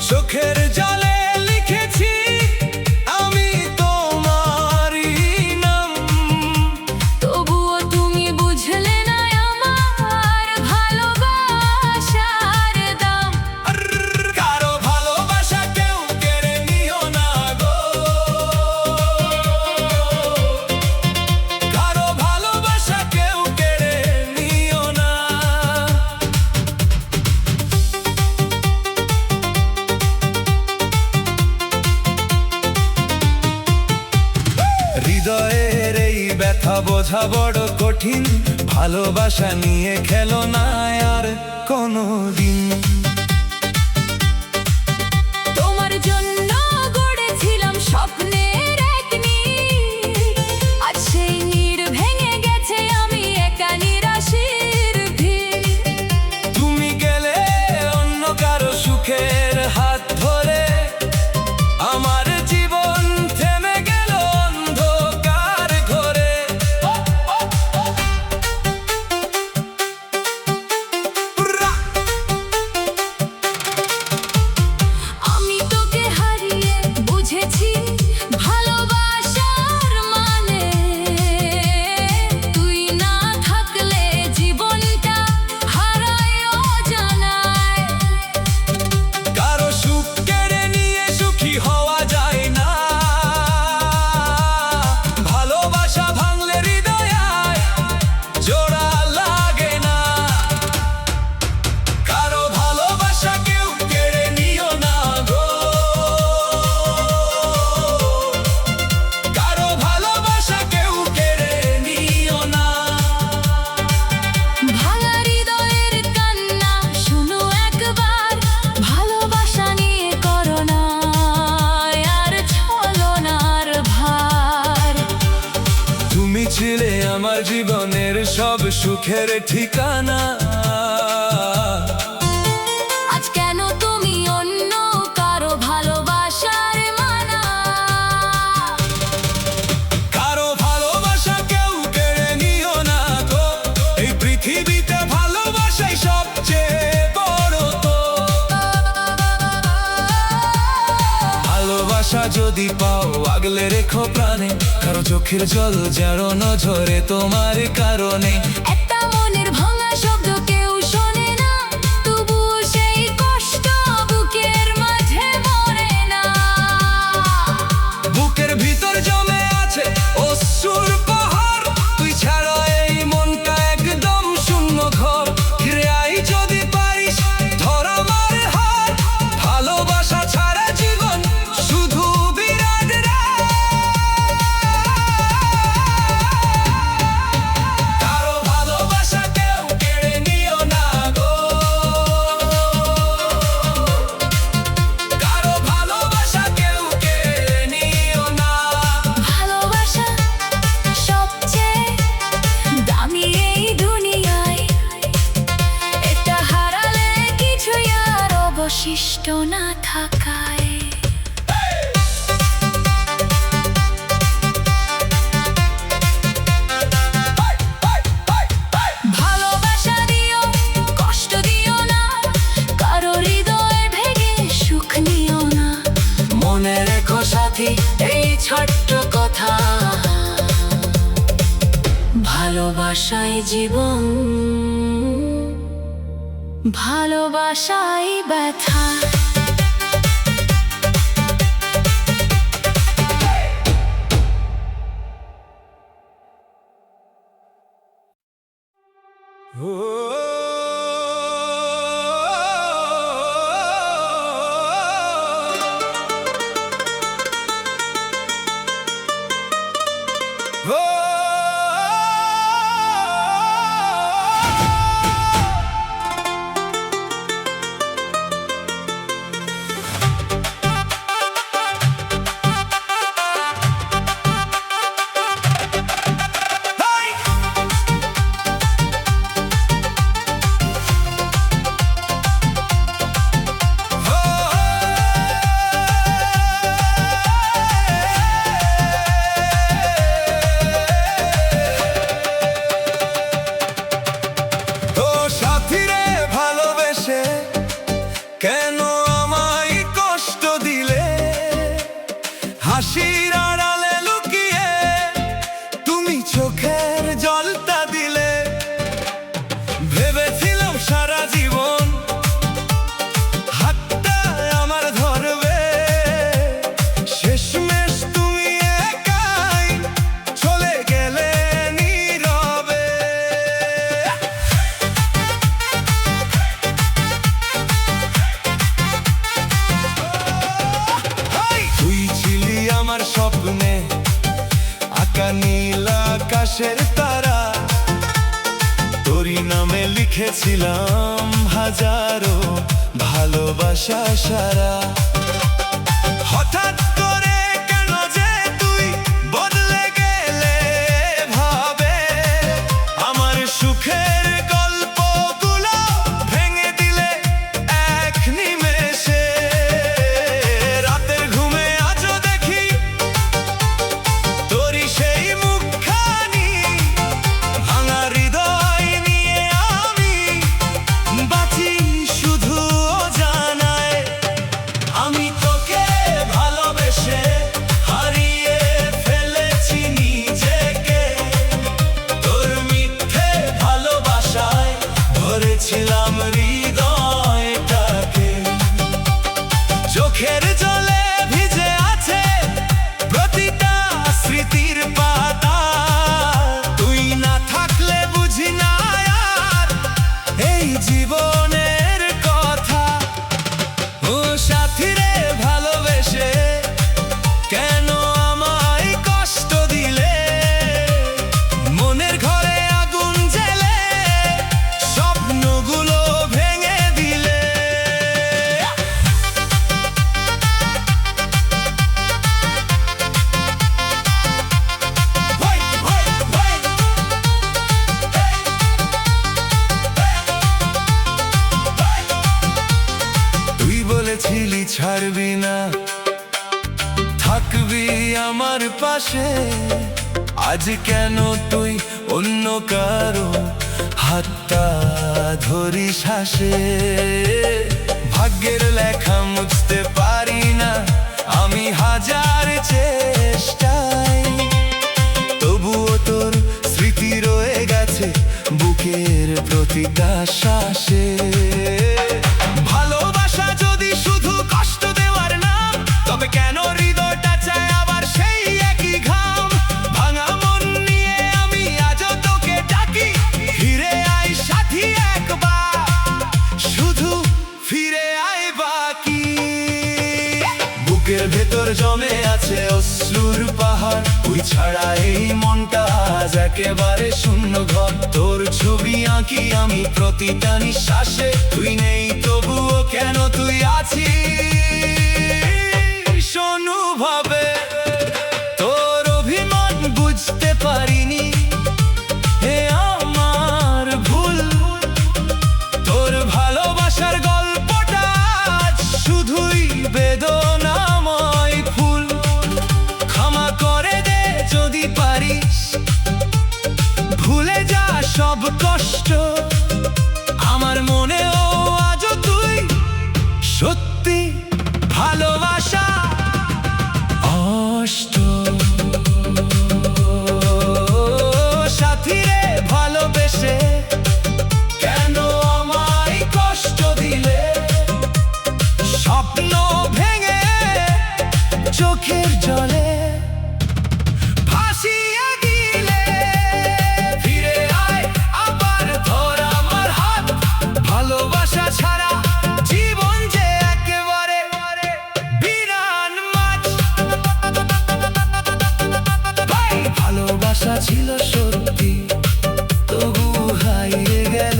চোখের জলে লিখেছি আমি তোমারই নাম। তবুও তুমি বুঝলে না আমার ভালোবাসার দাম। কারো ভালোবাসা কেউ কেড়ে নিও না গো, কারো ভালোবাসা কেউ কেড়ে নিও না। হৃদয়ের এই ব্যথা বোঝা বড় কঠিন, ভালোবাসা নিয়ে খেলো না আর কোনো দিন। তোমার জন্য গড়েছিলাম স্বপ্নের এক নীড়, আজ সেই নীড় ভেঙে গেছে, আমি একা নিরাশির ভিড়। তুমি গেলে অন্য কারো সুখের হাত ধরে, আমার জীবন থেমে গেল অন্ধকার ঘরে। আমি তোকে হারিয়ে বুঝেছি ভালোবাসার মানে, তুই না থাকলে জীবনটা হারায় অজানায়। কারো সুখ কেড়ে নিয়ে সুখী হওয়া যায় না, ভালোবাসা ভাঙলে হৃদয় জোড়া লাগে না। কারো ভালোবাসা কেউ কেড়ে নিও না গো, কারো ভালোবাসা কেউ কেড়ে নিও না। ভাঙা হৃদয়ের কান্না শুনো একবার, ভালোবাসা নিয়ে করো না আর ছলনার ভার। তুমি ছিলে আমার জীবনের সব সুখের ঠিকানা, আজ কেন তুমি অন্য কারো ভালোবাসার মানা? কারো ভালোবাসা কেউ কেড়ে নিও না গো, এই পৃথিবীতে ভালোবাসাই সবচেয়ে বড় তো। ভালোবাসা যদি পাও আগলে রেখো প্রাণে, কারো চোখের জল যেন ঝরে তোমার কারণে। একটা মনের ভাঙা শব্দ কেউ শোনে না, তবুও সেই কষ্ট বুকের মাঝে মরে না। বুকের ভিতর জমে আছে অশ্রুর পাহাড়, তুই ছাড়া এই মনটা একদম শূন্য ঘর। ফিরে আই যদি পারিস ধর আমার হাত, ভালোবাসা ছাড়া জীবন শুধু বিরাট রাত। কারো ভালোবাসা কেউ কেড়ে নিও না গো, কারো ভালোবাসা কেউ কেড়ে নিও না। ভালোবাসা সবচেয়ে দামি এই দুনিয়ায়, এটা হারালে কিছুই আর অবশিষ্ট না থাকায়। ভালোবাসা দিও, কষ্ট দিও না, কারো হৃদয় ভেঙে সুখ নিও না। মনে রেখো সাথী এই ছোট্ট কথা, ভালোবাসাই জীবন, ভালোবাসাই ব্যথা। হাসির আড়ালে লুকিয়ে তুমি চোখের জলটা দিলে। ভেবেছিলাম সারা জীবন হাতটা আমার ধরবে, শেষমেশ তুমি একাই চলে গেলে নীরবে। তুই ছিলি আমার স্বপ্নে আঁকা নীল আকাশের তারা, তোরই নামে লিখেছিলাম হাজারো ভালোবাসা সারা। হঠাৎ করে কেন যে তুই বদলে গেলে ভাবে, আমার সুখের গল্পগুলো ভেঙে দিলে এক নিমেষে। রাতের ঘুমে আজও দেখি তোরই সেই মুখখানি, ভাঙা হৃদয় নিয়ে আমি বাঁচি শুধু অজানায়। আমি তোকে ভালোবেসে হারিয়ে ফেলেছি নিজেকে, তোর মিথ্যে ভালোবাসায় ধরেছিলাম হৃদয়টাকে। চোখের জলে ভিজে আছে প্রতিটা স্মৃতির পাতা, তুই না থাকলে বুঝি না আর এই জীবনের কথা। ও সাথী রে ভালোবেসে কেন আমায় কষ্ট দিলে, মনের ঘরে আগুন জ্বেলে স্বপ্নগুলো ভেঙে দিলে। তুই বলেছিলি ছাড়বি না, থাকবি আমার পাশে, আজ কেন তুই অন্য কারো হাতটা ধরিস হাসে। ভাগ্যের লেখা মুছতে পারি না আমি হাজার চেষ্টায়, তবুও তোর স্মৃতি রয়ে গেছে বুকের প্রতিটা শ্বাসে। ভালোবাসা যদি শুধু কষ্ট দেওয়ার নাম, তবে কেন হৃদয়টা চায় আবার সেই একই ঘাম। ভাঙা মন নিয়ে আমি আজও তোকে ডাকি, ফিরে আয় সাথী একবার, শুধু ফিরে আয় বাকি। বুকের ভেতর জমে আছে অশ্রুর পাহাড়, তুই ছাড়া এই মনটা আজ একেবারে শূন্য ঘর। তোর ছবি আঁকি আমি প্রতিটা নিঃশ্বাসে, তুই নেই তবুও কেন তুই আছিস অনুভবে। তোর অভিমান বুঝতে পারিনি, হে আমার ভুল। তোর ভালোবাসার গল্পটা আজ শুধুই বেদনাময় ফুল। ক্ষমা করে দে যদি পারিস, ভুলে যা সব কষ্ট আমার মনেও আজও তুই সত্যি ভালোবাসা অষ্ট। সাথী রে ভালোবেসে কেন আমায় কষ্ট দিলে, স্বপ্ন ভেঙে চোখের জলে ভাসিয়ে দিলে। ফিরে আয় আবার ধর আমার হাত, ভালোবাসা ছাড়া জীবন যে একেবারে বিরান মাছ। ভাই ভালোবাসা ছিল সত্যি, তবু হারিয়ে গেল।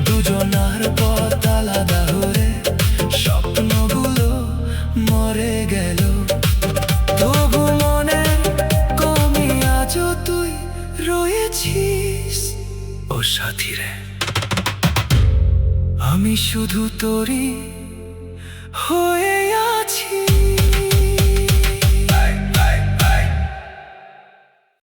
দুজনার পথ আলাদা হয়ে স্বপ্নগুলো মরে গেল। তবু মনে কমে আজও তুই রয়েছিস ও সাথী রে। আমি শুধু তোরই হয়ে